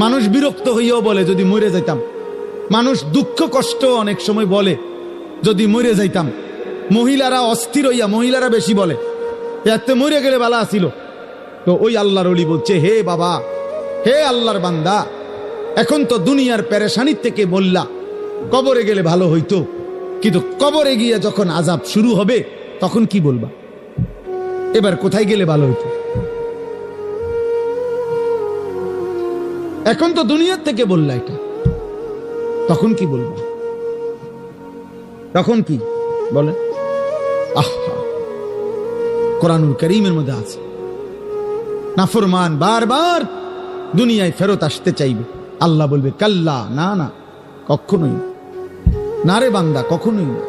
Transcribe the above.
মানুষ বিরক্ত হইয়াও বলে যদি মরে যাইতাম। মানুষ দুঃখ কষ্ট অনেক সময় বলে যদি মরে যাইতাম। মহিলারা অস্থির হইয়া, মহিলারা বেশি বলে এতে মরে গেলে ভালো আসিল। তো ওই আল্লাহর ওলি বলছে, হে বাবা, হে আল্লাহর বান্দা, এখন তো দুনিয়ার পেরেশানির থেকে বললা কবরে গেলে ভালো হইতো, কিন্তু কবরে গিয়ে যখন আযাব শুরু হবে তখন কি বলবা? এবার কোথায় গেলে ভালো হইতো? এখন তো দুনিয়ার থেকে বললা এটা, তখন কি বলবা? তখন কি বলে? আহা, কোরআনুল কারীমের মধ্যে আছে, নাফরমান বারবার দুনিয়ায় ফেরত আসতে চাইবে, আল্লাহ বলবে কাল্লা, না না, কখনোই না রে বান্দা, কখনোই না।